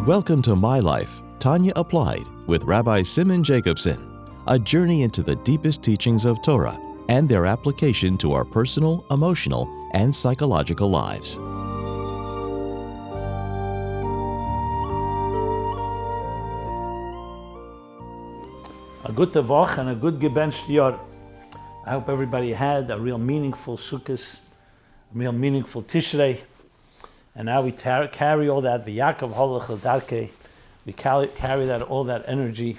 Welcome to My Life, Tanya Applied with Rabbi Simon Jacobson, a journey into the deepest teachings of Torah and their application to our personal, emotional, and psychological lives. A good Tavach and a good gebencht Yor. I hope everybody had a real meaningful Sukkot, a real meaningful Tishrei. And now we carry all that, V'Yakov Holach L'Darkei, we carry that, all that energy,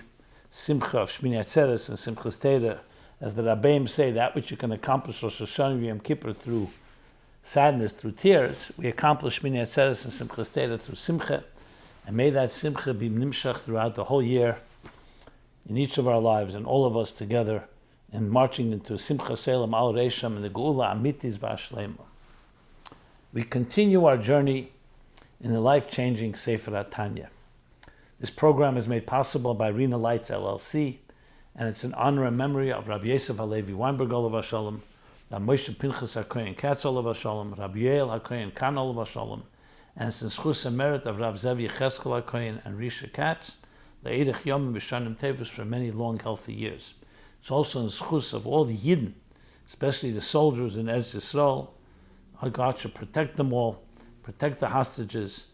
Simcha of Shmini Atzeres and Simchas Torah, as the Rabbeim say, that which you can accomplish Rosh Hashanah Yom Kippur through sadness, through tears, we accomplish Shmini Atzeres and Simchas Torah through Simcha, and may that Simcha be nimshach throughout the whole year, in each of our lives, and all of us together, in marching into Simcha Selam Al Reisham and the Geula Amitis V'Ashlema. We continue our journey in the life-changing Sefer Tanya. This program is made possible by Rena Lights LLC, and it's in honor and memory of Rabbi Yosef Halevi Weinberg Olav Hashalom, Rabbi Moshe Pinchas HaKohen Katz Olav Hashalom, Rabbi Yael HaKohen Kan Olav Hashalom, and it's in schus and merit of Rav Zev Yecheskel HaKohen and Risha Katz, Le'edech Yom V'Shanim Tevis for many long, healthy years. It's also in schus of all the Yidden, especially the soldiers in Eretz Yisrael. Our God should protect them all, protect the hostages,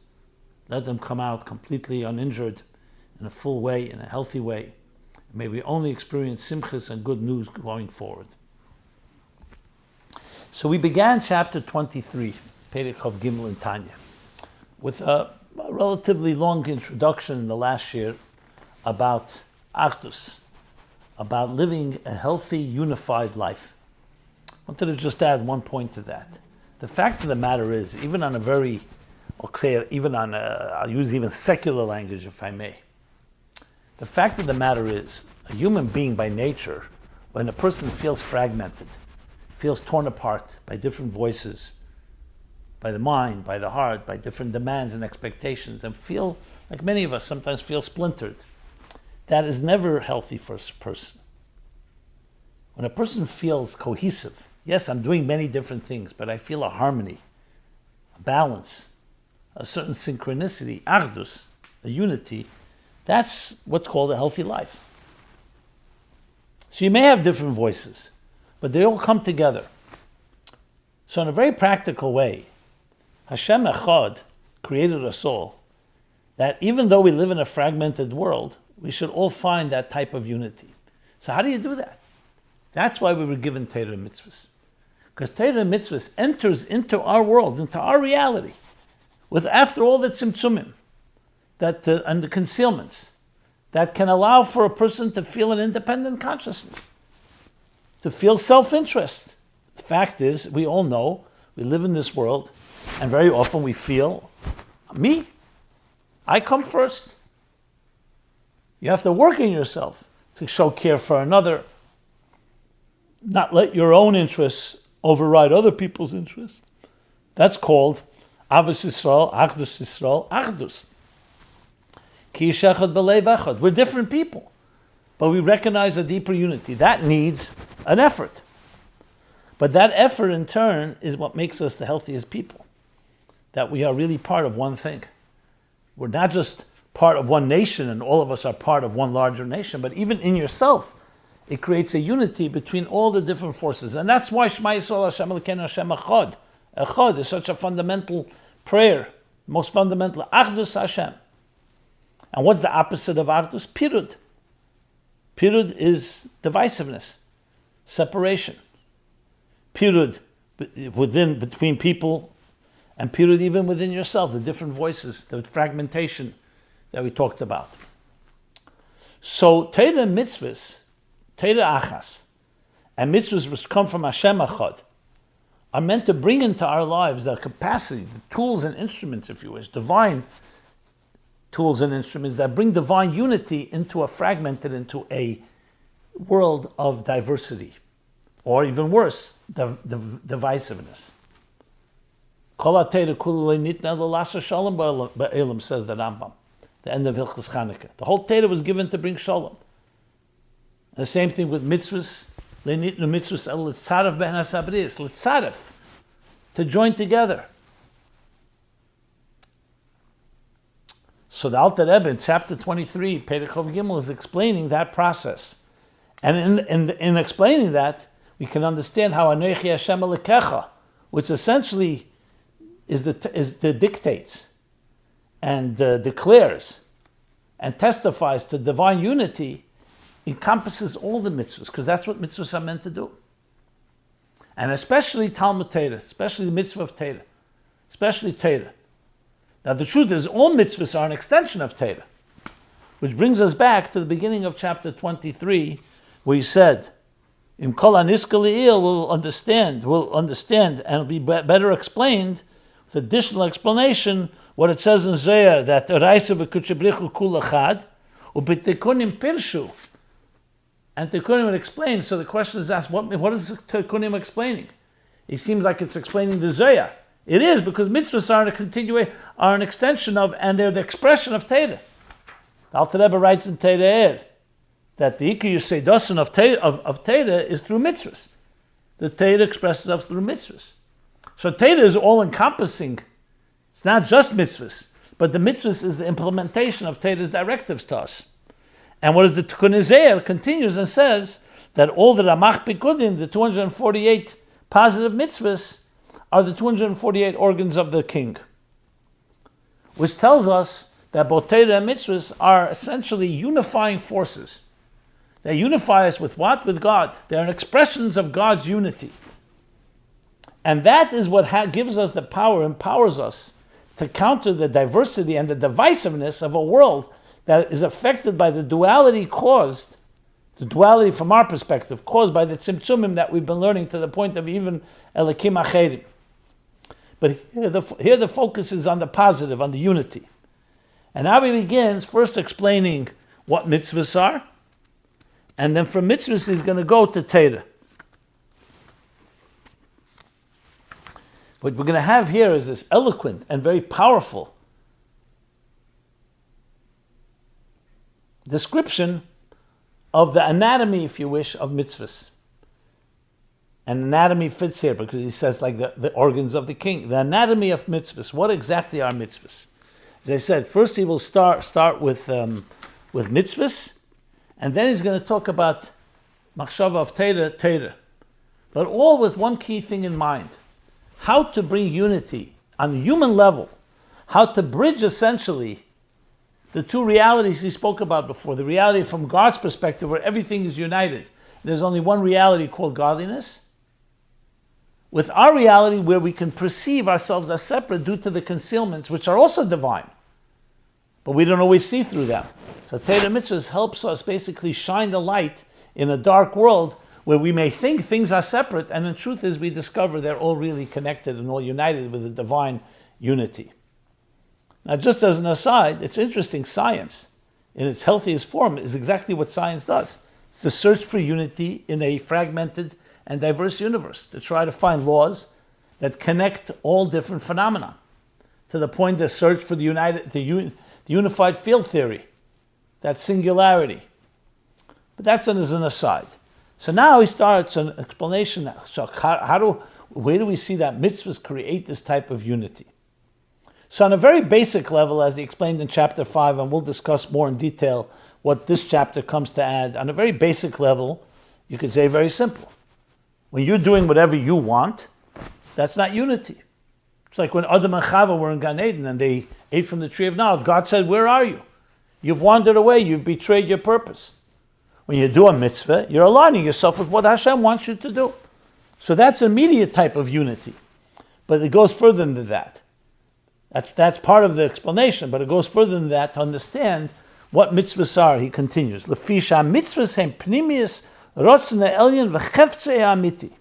let them come out completely uninjured, in a full way, in a healthy way. And may we only experience simchas and good news going forward. So we began chapter 23, Perek Chav Gimel in Tanya, with a relatively long introduction in the last year about Achdus, about living a healthy, unified life. I wanted to just add one point to that. The fact of the matter is, even on a very, I'll use even secular language if I may. The fact of the matter is, a human being by nature, when a person feels fragmented, feels torn apart by different voices, by the mind, by the heart, by different demands and expectations, and feel, like many of us sometimes feel splintered, that is never healthy for a person. When a person feels cohesive, yes, I'm doing many different things, but I feel a harmony, a balance, a certain synchronicity, achdus, a unity. That's what's called a healthy life. So you may have different voices, but they all come together. So in a very practical way, Hashem Echad created us all, that even though we live in a fragmented world, we should all find that type of unity. So how do you do that? That's why we were given Torah and Mitzvos. Because Torah and Mitzvos enters into our world, into our reality, with after all the tzimtzumim, and the concealments, that can allow for a person to feel an independent consciousness, to feel self-interest. The fact is, we all know, we live in this world, and very often we feel, me, I come first. You have to work in yourself to show care for another, not let your own interests override other people's interests. That's called Avos Yisrael, Achdus. Ki Yishachad B'Leiv Echad. We're different people, but we recognize a deeper unity. That needs an effort. But that effort in turn is what makes us the healthiest people. That we are really part of one thing. We're not just part of one nation and all of us are part of one larger nation, but even in yourself, it creates a unity between all the different forces. And that's why Shema Yisrael Hashem Elokeinu Hashem Echad. Echad is such a fundamental prayer, most fundamental, Achdus Hashem. And what's the opposite of Achdus? Pirud. Pirud is divisiveness, separation. Pirud between people, and pirud even within yourself, the different voices, the fragmentation that we talked about. So Torah and Mitzvos, Torah Achas, and Mitzvos which come from Hashem Echad, are meant to bring into our lives the capacity, the tools and instruments, if you wish, divine tools and instruments that bring divine unity into a world of diversity, or even worse, divisiveness. Kol HaTorah kula nitna l'lasha shalom ba'elam, says the Rambam, the end of Hilchos Chanukah. The whole Torah was given to bring shalom. And the same thing with mitzvahs. Le'nitnu mitzvahs el litzaref ben hasabriyos, litzaref, to join together. So the Alter Rebbe in chapter 23, Perek Chav Gimel, is explaining that process. And in explaining that, we can understand how Anochi Hashem Elokecha, which essentially is the dictates and declares and testifies to divine unity, encompasses all the mitzvahs, because that's what mitzvahs are meant to do. And especially Talmud Torah, especially the mitzvah of Torah, especially Torah. Now the truth is, all mitzvahs are an extension of Torah, which brings us back to the beginning of chapter 23, where he said, Im kol haniska le'il will understand, and it'll be better explained with additional explanation what it says in Zohar, that Oraisa v'kutshebrichu kul echad, u'b'tikunim pirshu. And Tikunim explains, so the question is asked, what is Tikunim explaining? It seems like it's explaining the Zohar. It is, because mitzvahs are an extension of, and they're the expression of Torah. The Alter Rebbe writes in Torah that the Ikar Yiseidosin of Torah is through mitzvahs. The Torah expresses itself through mitzvahs. So Torah is all-encompassing. It's not just mitzvahs, but the mitzvahs is the implementation of Torah's directives to us. And what is the Tikkun Zohar continues and says that all the Ramach Pikudim, the 248 positive mitzvahs, are the 248 organs of the king, which tells us that both Torah and mitzvahs are essentially unifying forces. They unify us with what? With God. They're expressions of God's unity. And that is what gives us the power, empowers us to counter the diversity and the divisiveness of a world that is affected by the duality from our perspective, caused by the tzimtzumim that we've been learning to the point of even Elokim Acherim. But here the focus is on the positive, on the unity. And now he begins first explaining what mitzvahs are, and then from mitzvahs he's going to go to Torah. What we're going to have here is this eloquent and very powerful description of the anatomy, if you wish, of mitzvahs. And anatomy fits here because he says like the organs of the king. The anatomy of mitzvahs. What exactly are mitzvahs? As I said, first he will start with mitzvahs, and then he's going to talk about machshava of Torah. But all with one key thing in mind. How to bring unity on the human level. How to bridge essentially the two realities he spoke about before. The reality from God's perspective where everything is united. There's only one reality called godliness. With our reality where we can perceive ourselves as separate due to the concealments, which are also divine. But we don't always see through them. So Torah Mitzvahs helps us basically shine the light in a dark world where we may think things are separate, and the truth is we discover they're all really connected and all united with the divine unity. Now, just as an aside, it's interesting, science, in its healthiest form, is exactly what science does. It's the search for unity in a fragmented and diverse universe, to try to find laws that connect all different phenomena, to the point the search for the unified field theory, that singularity. But that's as an aside. So now he starts an explanation. So where do we see that mitzvahs create this type of unity? So on a very basic level, as he explained in chapter 5, and we'll discuss more in detail what this chapter comes to add, on a very basic level, you could say very simple. When you're doing whatever you want, that's not unity. It's like when Adam and Chava were in Gan Eden and they ate from the tree of knowledge. God said, where are you? You've wandered away. You've betrayed your purpose. When you do a mitzvah, you're aligning yourself with what Hashem wants you to do. So that's an immediate type of unity. But it goes further than that. That's part of the explanation, but it goes further than that to understand what mitzvahs are. He continues. Lefisha mitzvahs hem pnimius rotzne elyon v'cheftzei amiti.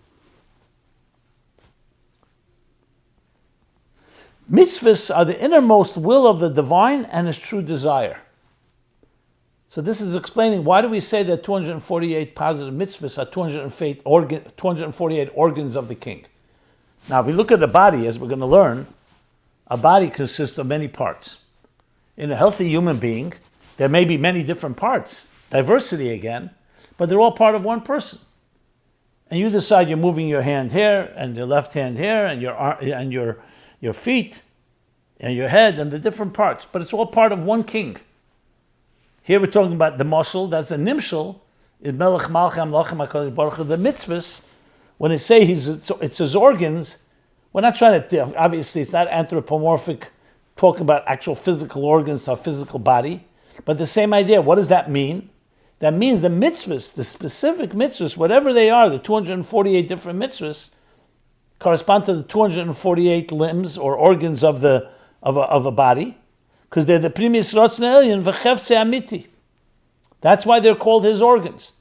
Mitzvahs are the innermost will of the divine and his true desire. So this is explaining why do we say that 248 positive mitzvahs are 248 organs of the king. Now, if we look at the body, as we're going to learn, a body consists of many parts. In a healthy human being, there may be many different parts, diversity again, but they're all part of one person. And you decide you're moving your hand here, and your left hand here, and your feet. and your head and the different parts, but it's all part of one king. Here we're talking about the mashal, that's a nimshal, in Melech Malchei Amlachim HaKadosh Baruch Hu, the mitzvahs, when they say it's his organs, we're not trying to, obviously it's not anthropomorphic, talking about actual physical organs to a physical body, but the same idea. What does that mean? That means the mitzvahs, the specific mitzvahs, whatever they are, the 248 different mitzvahs, correspond to the 248 limbs or organs of a body, because they're the primis rotzen elyon v'chefze amiti. That's why they're called his organs.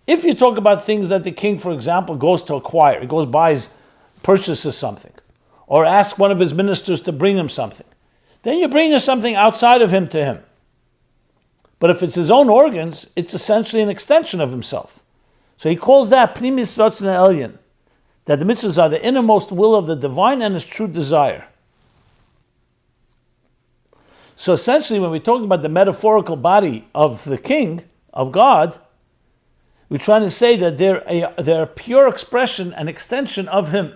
If you talk about things that the king, for example, goes to acquire, he goes, buys, purchases something, or asks one of his ministers to bring him something, then you're bringing something outside of him to him. But if it's his own organs, it's essentially an extension of himself. So he calls that primis rotzen elyon, that the mitzvahs are the innermost will of the divine and his true desire. So essentially, when we're talking about the metaphorical body of the king, of God, we're trying to say that they're a pure expression and extension of him.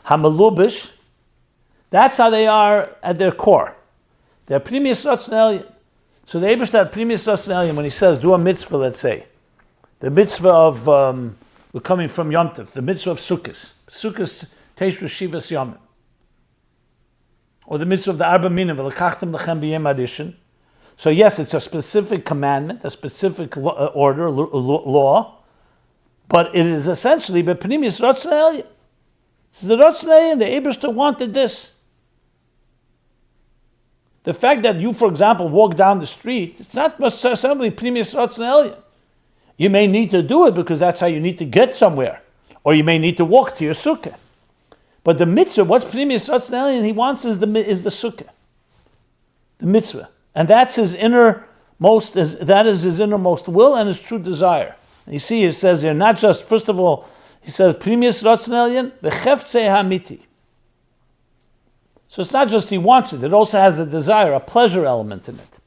Hamalubish, that's how they are at their core. They're primis rotzen elyon. So the Eibishter primis rotzen elyon, when he says, do a mitzvah, let's say, the mitzvah of, we're coming from Yom Tov, the mitzvah of Sukkot, Sukkot Teshru Shivas Yomim, or the mitzvah of the Arba Minim, v'lekachtem lechem b'yem adishin. So yes, it's a specific commandment, a specific order, law, but it is essentially b'primis rotzen elyon. This is the rotzen elyon, the Eibishter wanted this. The fact that you, for example, walk down the street, it's not necessarily primis rotzen elyon. You may need to do it because that's how you need to get somewhere. Or you may need to walk to your sukkah. But the mitzvah, what's primis rotzen elyon, he wants is the sukkah. The mitzvah. And that's his innermost, that is his innermost will and his true desire. And you see, it says here, not just, first of all, he says, primis rotzen elyon, v'chefze hamiti. So it's not just he wants it also has a desire, a pleasure element in it.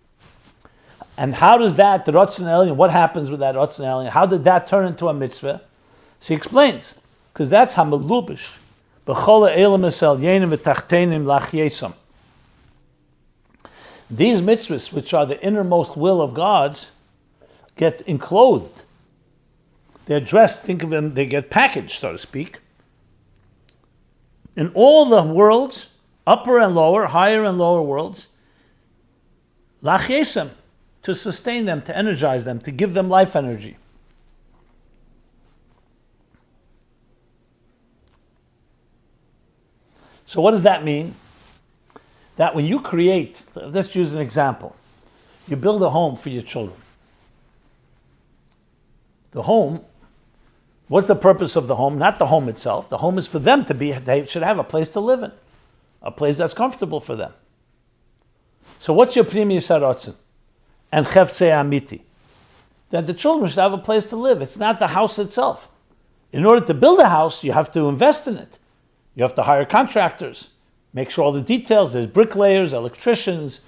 And how does that, the rotzen elyon, what happens with that rotzen elyon? How did that turn into a mitzvah? So he explains, because that's hamalubish. B'chol ha'elam esel yenim v'tachtenim lachyesam. These mitzvahs, which are the innermost will of God's, get enclosed. They're dressed, think of them, they get packaged, so to speak, in all the worlds, upper and lower, higher and lower worlds, lachyesam, to sustain them, to energize them, to give them life energy. So what does that mean? That when you create, let's use an example. You build a home for your children. The home, what's the purpose of the home? Not the home itself. The home is for them to be, they should have a place to live in. A place that's comfortable for them. So what's your primis harotzen? And chefze amiti? That the children should have a place to live. It's not the house itself. In order to build a house, you have to invest in it. You have to hire contractors, make sure all the details, there's bricklayers, electricians,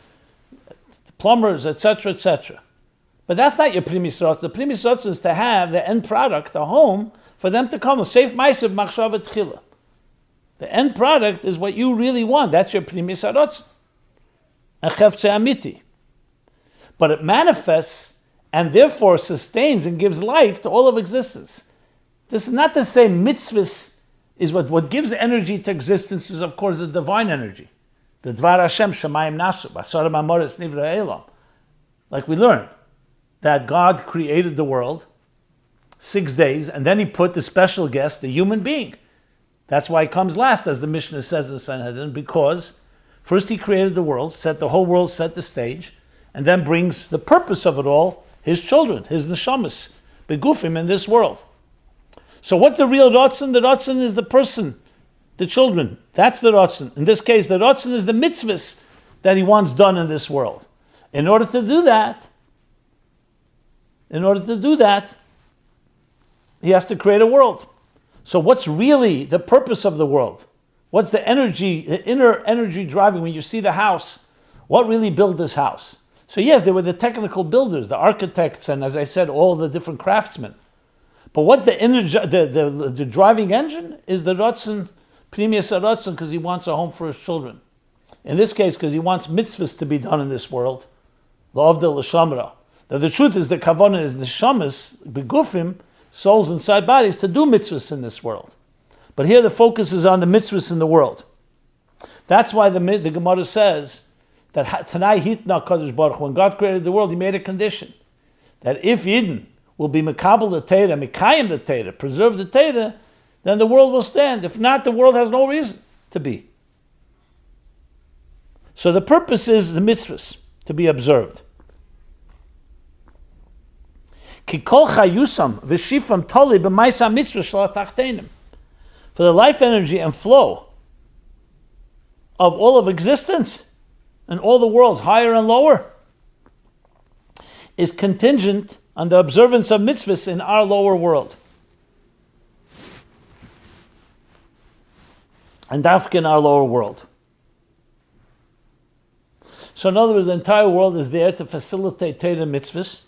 plumbers, etc., etc. But that's not your primis harotzen. The primis harotzen is to have the end product, the home, for them to come. Safe ma'asav machshavat tchila. The end product is what you really want. That's your primis harotzen. And chefze amiti. But it manifests and therefore sustains and gives life to all of existence. This is not to say mitzvahs is what gives energy to existence is, of course, the divine energy. The Dvar Hashem Shemayim Nasu, Basarim Amoris Nivra Elam. Like we learned, that God created the world 6 days, and then he put the special guest, the human being. That's why he comes last, as the Mishnah says in Sanhedrin, because first he created the world, set the whole world, set the stage, and then brings the purpose of it all, his children, his neshamas, begufim in this world. So what's the real rotzen? The rotzen is the person, the children. That's the rotzen. In this case, the rotzen is the mitzvahs that he wants done in this world. In order to do that, he has to create a world. So what's really the purpose of the world? What's the energy, the inner energy driving? When you see the house, what really built this house? So yes, there were the technical builders, the architects, and as I said, all the different craftsmen. But what the driving engine is the Ratzon, Pnimius Ratzon, because he wants a home for his children. In this case, because he wants mitzvahs to be done in this world. L'avdil l'shamra. Now the truth is the kavanah is the shamas, begufim, souls inside bodies, to do mitzvahs in this world. But here the focus is on the mitzvahs in the world. That's why the Gemara says that Tanai Hitna Kadosh Baruch Hu, when God created the world, he made a condition that if Yidden will be Mekabel the Torah, Mekayim the Torah, preserve the Torah, then the world will stand. If not, the world has no reason to be. So the purpose is the mitzvahs to be observed. Kikol chayusam v'shifam toli b'maisa mitzvah sh'latachtenim. For the life energy and flow of all of existence and all the worlds, higher and lower, is contingent on the observance of mitzvahs in our lower world. And dafka in our lower world. So in other words, the entire world is there to facilitate Torah mitzvahs.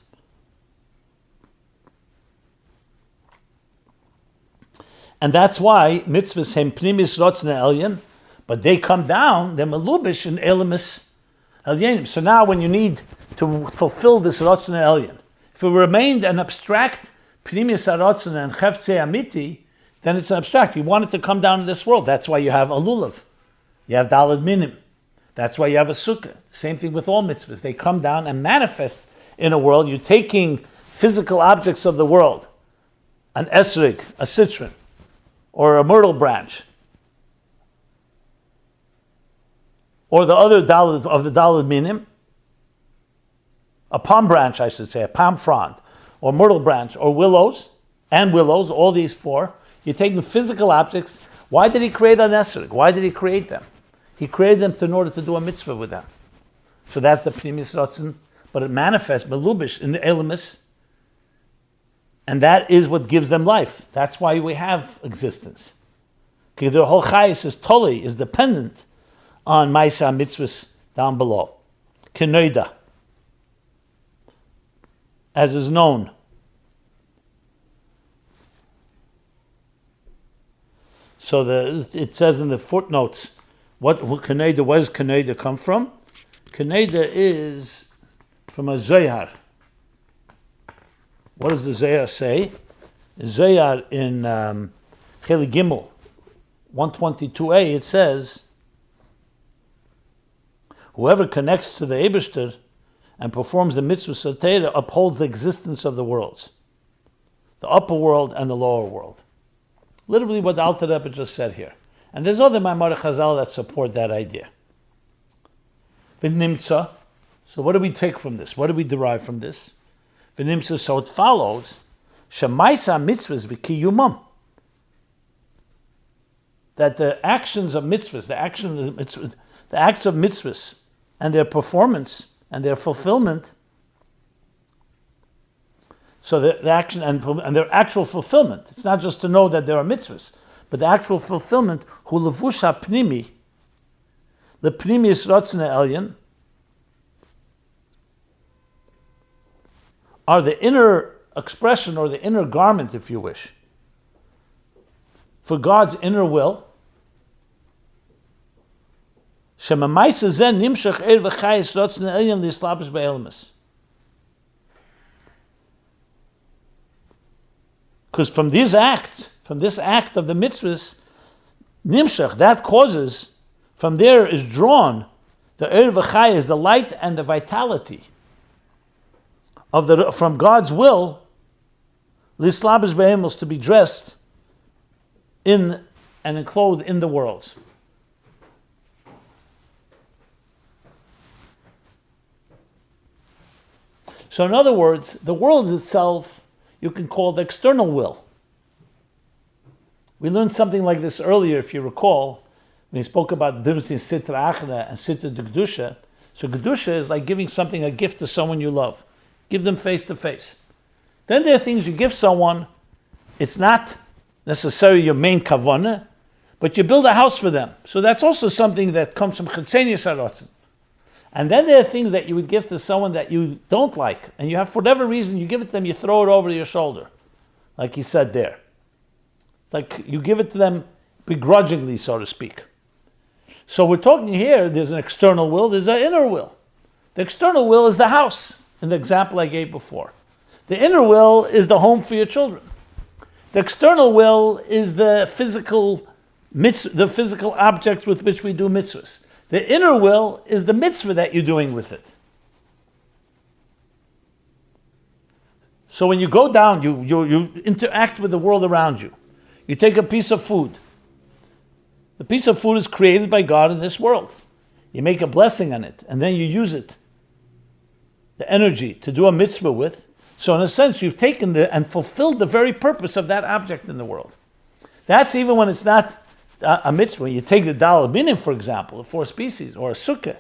And that's why mitzvahs hem pnimis rotzne elyon, but they come down, they're melubish in elimis elyonim. So now when you need to fulfill this rotzne elyon, if it remained an abstract pnimis rotzne and cheftzei amiti, then it's an abstract. You want it to come down in this world. That's why you have a lulav. You have dalad minim. That's why you have a sukkah. Same thing with all mitzvahs. They come down and manifest in a world. You're taking physical objects of the world, an esrig, a citron, or a myrtle branch, or the other dalad of the dalad minim, a palm branch, I should say, a palm frond, or myrtle branch, or willows, all these four. You're taking physical objects. Why did he create an esrig? Why did he create them? He created them in order to do a mitzvah with them. So that's the pnimis rotzon, but it manifests melubish in the elimis, and that is what gives them life. That's why we have existence. Because their whole chayis is totally, is dependent on Maisa mitzvahs down below. Kenoida, as is known. So it says in the footnotes, where does Kenoida come from? Kenoida is from a Zohar. What does the Zohar say? The Zohar in Cheli Gimel 122a, it says, whoever connects to the Eibishter and performs the mitzvahs of Torah upholds the existence of the worlds, the upper world and the lower world. Literally what the Alter Rebbe just said here. And there's other Maimar Chazal that support that idea. V'nimtza, so what do we take from this? What do we derive from this? V'nimtza, so it follows, shemaisa mitzvahs v'kiyumam, that the actions of mitzvahs, the acts of mitzvahs, and their performance and their fulfillment, so the action and their actual fulfillment, it's not just to know that there are mitzvahs, but the actual fulfillment, hu levusha pnimi, the pnimius rotzne elyon, are the inner expression or the inner garment, if you wish, for God's inner will. Shemamaisa zen nimshach er v'chayis rotzne elyon lislabish be'elmas. Because from this act of the mitzvahs, nimshach, that causes, from there is drawn the er v'chayis, the light and the vitality of from God's will, lislabish be'elmas, to be dressed in and enclosed in the worlds. So in other words, the world itself, you can call the external will. We learned something like this earlier, if you recall, when he spoke about the difference between Sitra Achra and Sitra de Kedusha. So Kedusha is like giving something, a gift to someone you love. Give them face to face. Then there are things you give someone, it's not necessarily your main kavanah, but you build a house for them. So that's also something that comes from Chetzenius HaRatzon. And then there are things that you would give to someone that you don't like, and you have, for whatever reason, you give it to them, you throw it over your shoulder. like he said there. It's like you give it to them begrudgingly, so to speak. So we're talking here, there's an external will, there's an inner will. The external will is the house, in the example I gave before. The inner will is the home for your children. The external will is the physical object with which we do mitzvahs. The inner will is the mitzvah that you're doing with it. So when you go down, you interact with the world around you. You take a piece of food. The piece of food is created by God in this world. You make a blessing on it, and then you use it, the energy, to do a mitzvah with. So in a sense, you've taken and fulfilled the very purpose of that object in the world. That's even when it's not a mitzvah. You take the Daled Minim, for example, the 4 species, or a sukkah.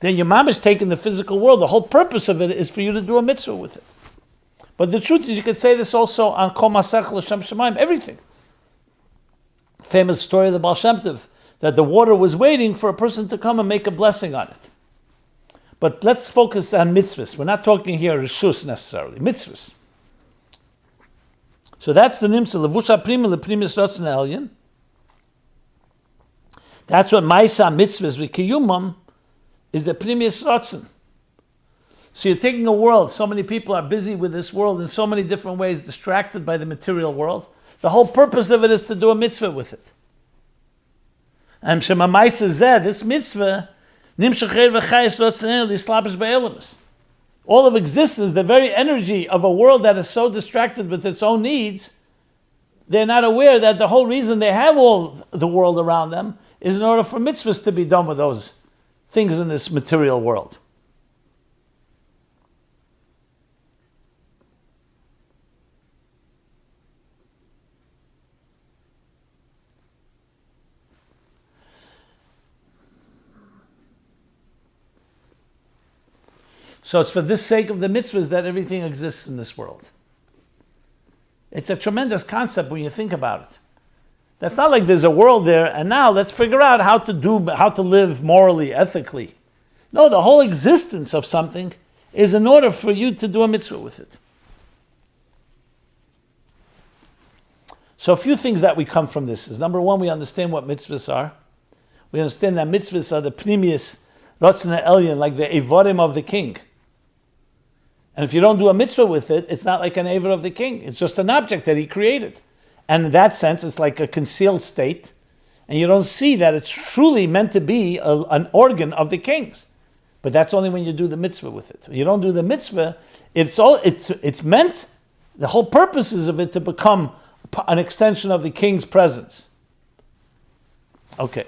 Then your mom is taking the physical world. The whole purpose of it is for you to do a mitzvah with it. But the truth is, you could say this also on Kol Masech L'Shem Shemaim, everything. Famous story of the Baal Shem Tov, that the water was waiting for a person to come and make a blessing on it. But let's focus on mitzvahs. We're not talking here reshus necessarily, mitzvahs. So that's the nimsa, levusha prima leprimis rotzen elyon. That's what Maisa mitzvahs v'kiyumam is the primis rotzen. So you're taking a world, so many people are busy with this world in so many different ways, distracted by the material world. The whole purpose of it is to do a mitzvah with it. And Shema Maisa Zeh, this mitzvah, all of existence, the very energy of a world that is so distracted with its own needs, they're not aware that the whole reason they have all the world around them is in order for mitzvahs to be done with those things in this material world. So it's for this sake of the mitzvahs that everything exists in this world. It's a tremendous concept when you think about it. That's not like there's a world there, and now let's figure out how to live morally, ethically. No, the whole existence of something is in order for you to do a mitzvah with it. So a few things that we come from this is, number one, we understand what mitzvahs are. We understand that mitzvahs are the primius rotzna elyon, like the evorim of the king. And if you don't do a mitzvah with it, it's not like an aver of the king. It's just an object that he created. And in that sense, it's like a concealed state. And you don't see that it's truly meant to be an organ of the king's. But that's only when you do the mitzvah with it. When you don't do the mitzvah, it's meant, the whole purpose is of it to become an extension of the king's presence. Okay.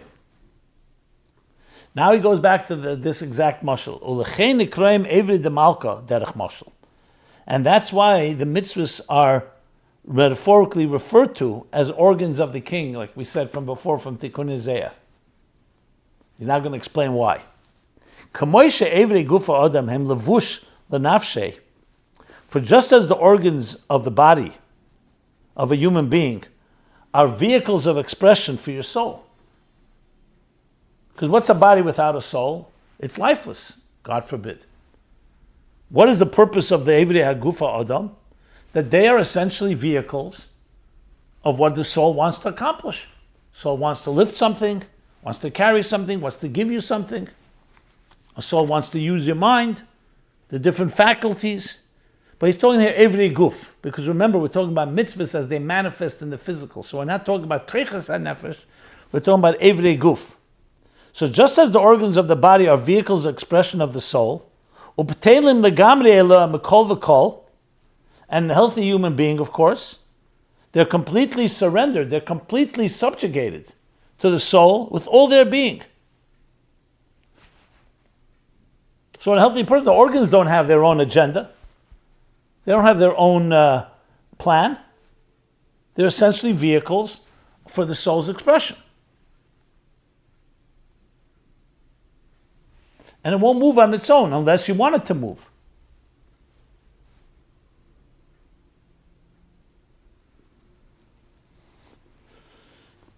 Now he goes back to this exact mashal. And that's why the mitzvahs are metaphorically referred to as organs of the king, like we said from before from Tikkun Ze'ah. He's now going to explain why. For just as the organs of the body of a human being are vehicles of expression for your soul. Because what's a body without a soul? It's lifeless, God forbid. What is the purpose of the Evrei HaGufa Adam? That they are essentially vehicles of what the soul wants to accomplish. Soul wants to lift something, wants to carry something, wants to give you something. A soul wants to use your mind, the different faculties. But he's talking here Evrei Guf, because remember, we're talking about mitzvahs as they manifest in the physical. So we're not talking about Kreiches HaNefesh, we're talking about Evrei Guf. So just as the organs of the body are vehicles of expression of the soul, and a healthy human being, of course, they're completely surrendered, they're completely subjugated to the soul with all their being. So in a healthy person, the organs don't have their own agenda. They don't have their own plan. They're essentially vehicles for the soul's expression. And it won't move on its own unless you want it to move.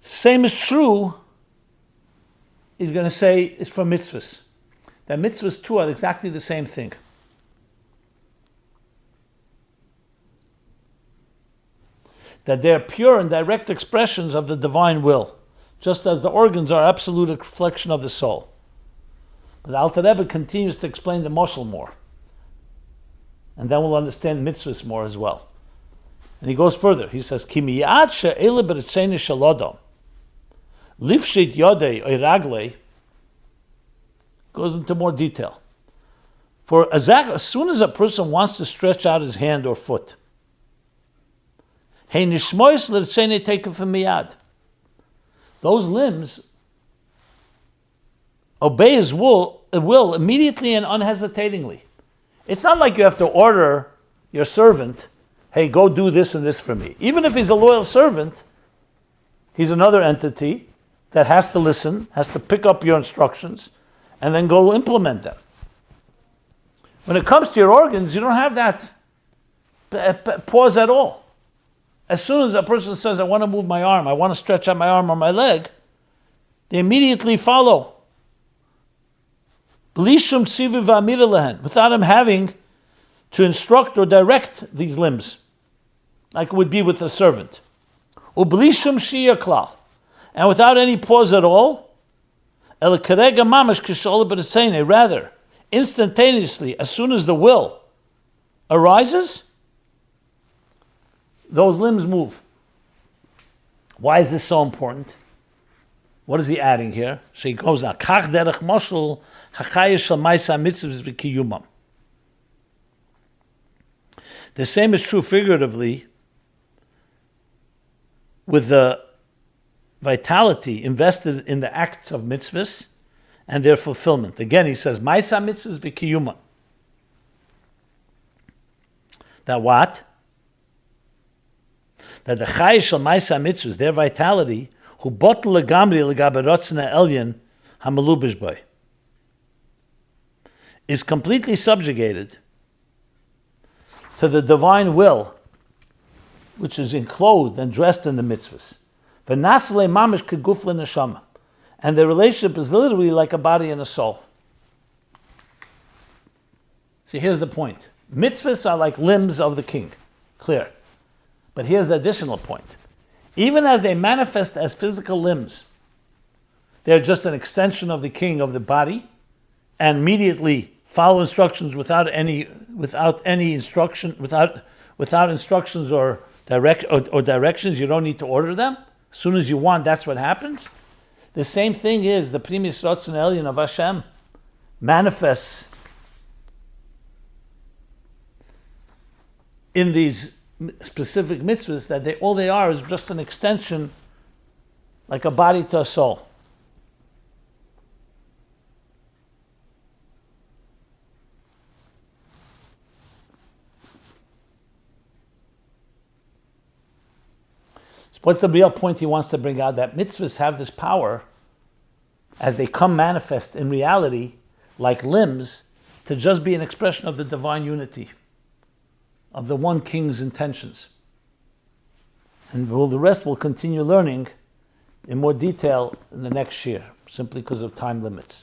Same is true, he's going to say, is for mitzvahs. That mitzvahs too are exactly the same thing. that they're pure and direct expressions of the divine will, just as the organs are absolute reflection of the soul. But the Alter Rebbe continues to explain the moshel more. And then we'll understand mitzvahs more as well. And he goes further. He says, Ki miyad she'ele b'ritzeni shel odom, lifshit yodei oy raglei, goes into more detail. For as soon as a person wants to stretch out his hand or foot, hey nishmois l'ritzeni tekef miyad, those limbs obey his will immediately and unhesitatingly. It's not like you have to order your servant, hey, go do this and this for me. Even if he's a loyal servant, he's another entity that has to listen, has to pick up your instructions, and then go implement them. When it comes to your organs, you don't have that pause at all. As soon as a person says, I want to move my arm, I want to stretch out my arm or my leg, they immediately follow. Without him having to instruct or direct these limbs, like it would be with a servant. And without any pause at all, rather, instantaneously, as soon as the will arises, those limbs move. Why is this so important? What is he adding here? So he goes now. Kach derech moshel hachayis shel ma'aseh mitzvos v'kiyumam. The same is true figuratively with the vitality invested in the acts of mitzvahs and their fulfillment. Again, he says, ma'aseh mitzvos v'kiyumam. That what? That the chayis shel ma'aseh mitzvos, their vitality, who bottle legamri legabe rotzna elyon hamalubish boy, is completely subjugated to the divine will, which is enclosed and dressed in the mitzvahs. V'nasle mamish keguf l'neshama, and the relationship is literally like a body and a soul. See, here's the point: mitzvahs are like limbs of the king, clear. But here's the additional point. Even as they manifest as physical limbs, they're just an extension of the king of the body, and immediately follow instructions without instructions or directions. You don't need to order them. As soon as you want, that's what happens. The same thing is the primis rotzen elyon of Hashem manifests in these specific mitzvahs, that all they are is just an extension, like a body to a soul. So what's the real point he wants to bring out? That mitzvahs have this power, as they come manifest in reality, like limbs, to just be an expression of the divine unity, of the one king's intentions. And the rest we'll continue learning in more detail in the next year, simply because of time limits.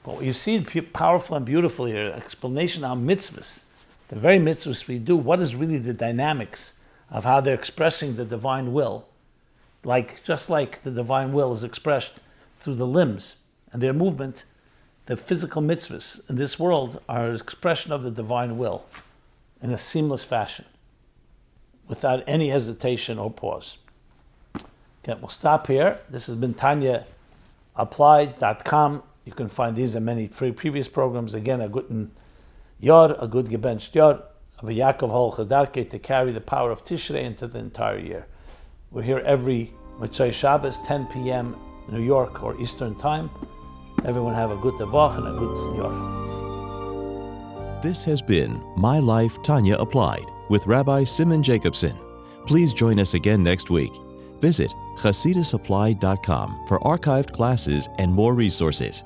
But what you see powerful and beautiful here, explanation on mitzvahs, the very mitzvahs we do, what is really the dynamics of how they're expressing the divine will, just like the divine will is expressed through the limbs and their movement. The physical mitzvahs in this world are an expression of the divine will, in a seamless fashion, without any hesitation or pause. Okay, we'll stop here. This has been TanyaApplied.com. You can find these and many previous programs. Again, a guten Yor, a good gebencht Yor, of a Yaakov Hol Chadarke, to carry the power of Tishrei into the entire year. We're here every Motzei Shabbos, 10 p.m. New York or Eastern Time. Everyone have a good Tavach and a good Yor. This has been My Life, Tanya Applied with Rabbi Simon Jacobson. Please join us again next week. Visit ChasidusApplied.com for archived classes and more resources.